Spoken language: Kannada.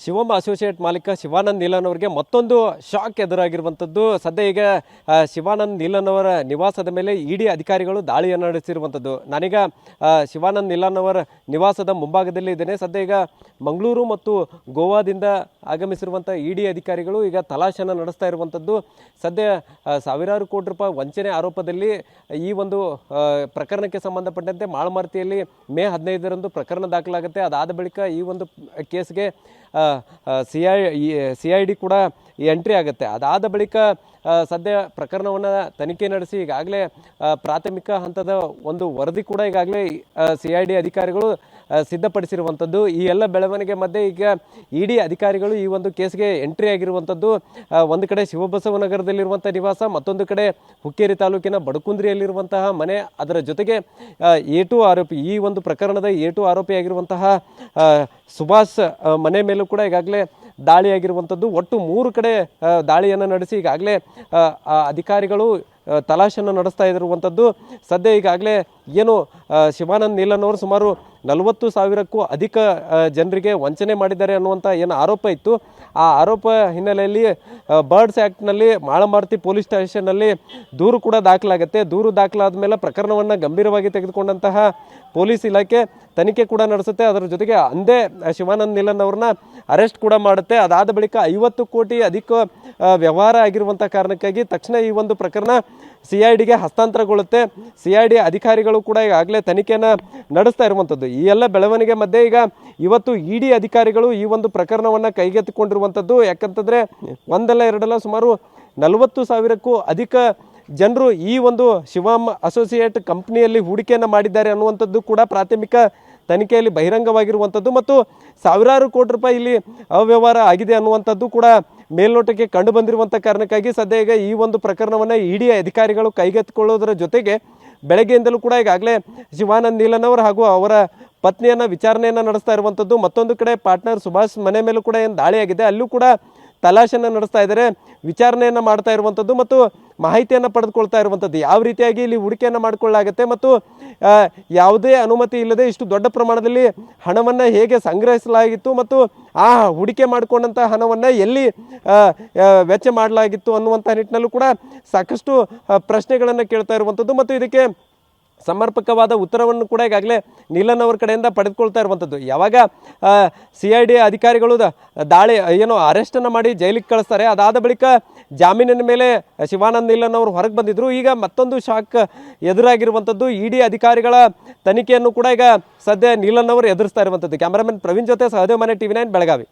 ಶಿವಮ್ ಅಸೋಸಿಯೇಟ್ ಮಾಲೀಕ ಶಿವಾನಂದ್ ನೀಲನ್ ಅವರಿಗೆ ಮತ್ತೊಂದು ಶಾಕ್ ಎದುರಾಗಿರುವಂಥದ್ದು. ಸದ್ಯ ಈಗ ಶಿವಾನಂದ್ ನೀಲನ್ ಅವರ ನಿವಾಸದ ಮೇಲೆ ಇಡಿ ಅಧಿಕಾರಿಗಳು ದಾಳಿಯನ್ನು ನಡೆಸಿರುವಂಥದ್ದು. ನಾನೀಗ ಶಿವಾನಂದ್ ನೀಲನ್ ಅವರ ನಿವಾಸದ ಮುಂಭಾಗದಲ್ಲಿ ಇದ್ದೇನೆ. ಸದ್ಯ ಈಗ ಮಂಗಳೂರು ಮತ್ತು ಗೋವಾದಿಂದ ಆಗಮಿಸಿರುವಂಥ ಇಡಿ ಅಧಿಕಾರಿಗಳು ಈಗ ತಲಾಶೆಯನ್ನು ನಡೆಸ್ತಾ ಇರುವಂಥದ್ದು. ಸದ್ಯ ಸಾವಿರಾರು ಕೋಟಿ ರೂಪಾಯಿ ವಂಚನೆ ಆರೋಪದಲ್ಲಿ ಈ ಒಂದು ಪ್ರಕರಣಕ್ಕೆ ಸಂಬಂಧಪಟ್ಟಂತೆ ಮಾಳಮಾರ್ತಿಯಲ್ಲಿ ಮೇ 15ರಂದು ಪ್ರಕರಣ ದಾಖಲಾಗುತ್ತೆ. ಅದಾದ ಬಳಿಕ ಈ ಒಂದು ಕೇಸ್ಗೆ CID ಕೂಡ ಎಂಟ್ರಿ ಆಗುತ್ತೆ. ಅದಾದ ಬಳಿಕ ಸದ್ಯ ಪ್ರಕರಣವನ್ನು ತನಿಖೆ ನಡೆಸಿ ಈಗಾಗಲೇ ಪ್ರಾಥಮಿಕ ಹಂತದ ಒಂದು ವರದಿ ಕೂಡ ಈಗಾಗಲೇ CID ಅಧಿಕಾರಿಗಳು ಸಿದ್ಧಪಡಿಸಿರುವಂಥದ್ದು. ಈ ಎಲ್ಲ ಬೆಳವಣಿಗೆ ಮಧ್ಯೆ ಈಗ ಇಡಿ ಅಧಿಕಾರಿಗಳು ಈ ಒಂದು ಕೇಸ್ಗೆ ಎಂಟ್ರಿ ಆಗಿರುವಂಥದ್ದು. ಒಂದು ಕಡೆ ಶಿವಬಸವನಗರದಲ್ಲಿರುವಂಥ ನಿವಾಸ, ಮತ್ತೊಂದು ಕಡೆ ಹುಕ್ಕೇರಿ ತಾಲೂಕಿನ ಬಡಕುಂದ್ರಿಯಲ್ಲಿರುವಂತಹ ಮನೆ, ಅದರ ಜೊತೆಗೆ A2 ಆರೋಪಿ, ಈ ಒಂದು ಪ್ರಕರಣದ A2 ಆರೋಪಿಯಾಗಿರುವಂತಹ ಸುಭಾಷ್ ಮನೆ ಮೇಲೂ ಕೂಡ ಈಗಾಗಲೇ ದಾಳಿಯಾಗಿರುವಂಥದ್ದು. ಒಟ್ಟು 3 ಕಡೆ ದಾಳಿಯನ್ನು ನಡೆಸಿ ಈಗಾಗಲೇ ಅಧಿಕಾರಿಗಳು ತಲಾಶೆಯನ್ನು ನಡೆಸ್ತಾ ಇರುವಂಥದ್ದು. ಸದ್ಯ ಈಗಾಗಲೇ ಏನು ಶಿವಾನಂದ್ ನೀಲನ್ ಅವರು ಸುಮಾರು 40,000ಕ್ಕೂ ಅಧಿಕ ಜನರಿಗೆ ವಂಚನೆ ಮಾಡಿದ್ದಾರೆ ಅನ್ನುವಂಥ ಏನು ಆರೋಪ ಇತ್ತು, ಆ ಆರೋಪ ಹಿನ್ನೆಲೆಯಲ್ಲಿ ಬರ್ಡ್ಸ್ ಆ್ಯಕ್ಟ್ನಲ್ಲಿ ಮಾಳಮಾರ್ತಿ ಪೊಲೀಸ್ ಸ್ಟೇಷನ್ನಲ್ಲಿ ದೂರು ಕೂಡ ದಾಖಲಾಗುತ್ತೆ. ದೂರು ದಾಖಲಾದ ಮೇಲೆ ಪ್ರಕರಣವನ್ನು ಗಂಭೀರವಾಗಿ ತೆಗೆದುಕೊಂಡಂತಹ ಪೊಲೀಸ್ ಇಲಾಖೆ ತನಿಖೆ ಕೂಡ ನಡೆಸುತ್ತೆ. ಅದರ ಜೊತೆಗೆ ಅಂದೇ ಶಿವಾನಂದ್ ನೀಲನ್ ಅವ್ರನ್ನ ಅರೆಸ್ಟ್ ಕೂಡ ಮಾಡುತ್ತೆ. ಅದಾದ ಬಳಿಕ 50 ಕೋಟಿ ಅಧಿಕ ವ್ಯವಹಾರ ಆಗಿರುವಂಥ ಕಾರಣಕ್ಕಾಗಿ ತಕ್ಷಣ ಈ ಒಂದು ಪ್ರಕರಣ CIDಗೆ ಹಸ್ತಾಂತರಗೊಳ್ಳುತ್ತೆ. CID ಅಧಿಕಾರಿಗಳು ಕೂಡ ಈಗಾಗಲೇ ತನಿಖೆಯನ್ನು ನಡೆಸ್ತಾ ಇರುವಂಥದ್ದು. ಈ ಎಲ್ಲ ಬೆಳವಣಿಗೆ ಮಧ್ಯೆ ಈಗ ಇವತ್ತು ಇಡಿ ಅಧಿಕಾರಿಗಳು ಈ ಒಂದು ಪ್ರಕರಣವನ್ನು ಕೈಗೆತ್ತಿಕೊಂಡಿರುವಂಥದ್ದು. ಯಾಕಂತಂದರೆ ಒಂದಲ್ಲ ಎರಡಲ್ಲ ಸುಮಾರು 40,000ಕ್ಕೂ ಅಧಿಕ ಜನರು ಈ ಒಂದು ಶಿವಮ್ ಅಸೋಸಿಯೇಟ್ ಕಂಪ್ನಿಯಲ್ಲಿ ಹೂಡಿಕೆಯನ್ನು ಮಾಡಿದ್ದಾರೆ ಅನ್ನುವಂಥದ್ದು ಕೂಡ ಪ್ರಾಥಮಿಕ ತನಿಖೆಯಲ್ಲಿ ಬಹಿರಂಗವಾಗಿರುವಂಥದ್ದು. ಮತ್ತು ಸಾವಿರಾರು ಕೋಟಿ ರೂಪಾಯಿ ಇಲ್ಲಿ ಅವ್ಯವಹಾರ ಆಗಿದೆ ಅನ್ನುವಂಥದ್ದು ಕೂಡ ಮೇಲ್ನೋಟಕ್ಕೆ ಕಂಡು ಬಂದಿರುವಂಥ ಕಾರಣಕ್ಕಾಗಿ ಸದ್ಯ ಈಗ ಈ ಒಂದು ಪ್ರಕರಣವನ್ನು ಇಡಿ ಅಧಿಕಾರಿಗಳು ಕೈಗೆತ್ತಿಕೊಳ್ಳೋದರ ಜೊತೆಗೆ ಬೆಳಗ್ಗೆಯಿಂದಲೂ ಕೂಡ ಈಗಾಗಲೇ ಶಿವಾನಂದ್ ನೀಲನ್ ಅವರು ಹಾಗೂ ಅವರ ಪತ್ನಿಯನ್ನು ವಿಚಾರಣೆಯನ್ನು ನಡೆಸ್ತಾ ಇರುವಂಥದ್ದು. ಮತ್ತೊಂದು ಕಡೆ ಪಾರ್ಟ್ನರ್ ಸುಭಾಷ್ ಮನೆ ಮೇಲೂ ಕೂಡ ಏನು ದಾಳಿಯಾಗಿದೆ, ಅಲ್ಲೂ ಕೂಡ ತಲಾಶೆಯನ್ನು ನಡೆಸ್ತಾ ಇದ್ದಾರೆ, ವಿಚಾರಣೆಯನ್ನು ಮಾಡ್ತಾ ಇರುವಂಥದ್ದು ಮತ್ತು ಮಾಹಿತಿಯನ್ನು ಪಡೆದುಕೊಳ್ತಾ ಇರುವಂಥದ್ದು. ಯಾವ ರೀತಿಯಾಗಿ ಇಲ್ಲಿ ಹೂಡಿಕೆಯನ್ನು ಮಾಡಿಕೊಳ್ಳಲಾಗುತ್ತೆ ಮತ್ತು ಯಾವುದೇ ಅನುಮತಿ ಇಲ್ಲದೆ ಇಷ್ಟು ದೊಡ್ಡ ಪ್ರಮಾಣದಲ್ಲಿ ಹಣವನ್ನು ಹೇಗೆ ಸಂಗ್ರಹಿಸಲಾಗಿತ್ತು ಮತ್ತು ಆ ಹೂಡಿಕೆ ಮಾಡಿಕೊಂಡಂಥ ಹಣವನ್ನು ಎಲ್ಲಿ ವೆಚ್ಚ ಮಾಡಲಾಗಿತ್ತು ಅನ್ನುವಂಥ ನಿಟ್ಟಿನಲ್ಲೂ ಕೂಡ ಸಾಕಷ್ಟು ಪ್ರಶ್ನೆಗಳನ್ನು ಕೇಳ್ತಾ ಇರುವಂಥದ್ದು ಮತ್ತು ಇದಕ್ಕೆ ಸಮರ್ಪಕವಾದ ಉತ್ತರವನ್ನು ಕೂಡ ಈಗಾಗಲೇ ನೀಲನ್ ಅವರ ಕಡೆಯಿಂದ ಪಡೆದುಕೊಳ್ತಾ ಇರುವಂಥದ್ದು. ಯಾವಾಗ CID ಅಧಿಕಾರಿಗಳು ಅರೆಸ್ಟನ್ನು ಮಾಡಿ ಜೈಲಿಗೆ ಕಳಿಸ್ತಾರೆ, ಅದಾದ ಬಳಿಕ ಜಾಮೀನಿನ ಮೇಲೆ ಶಿವಾನಂದ್ ನೀಲನ್ ಅವರು ಹೊರಗೆ ಬಂದಿದ್ದರು. ಈಗ ಮತ್ತೊಂದು ಶಾಕ್ ಎದುರಾಗಿರುವಂಥದ್ದು. ಇಡಿ ಅಧಿಕಾರಿಗಳ ತನಿಖೆಯನ್ನು ಕೂಡ ಈಗ ಸದ್ಯ ನೀಲನ್ ಅವರು ಎದುರಿಸ್ತಾ ಇರುವಂಥದ್ದು. ಕ್ಯಾಮರಾಮನ್ ಪ್ರವೀಣ್ ಜೊತೆ ಸಹದೇವ್ ಮನೆ TV9 ಬೆಳಗಾವಿ.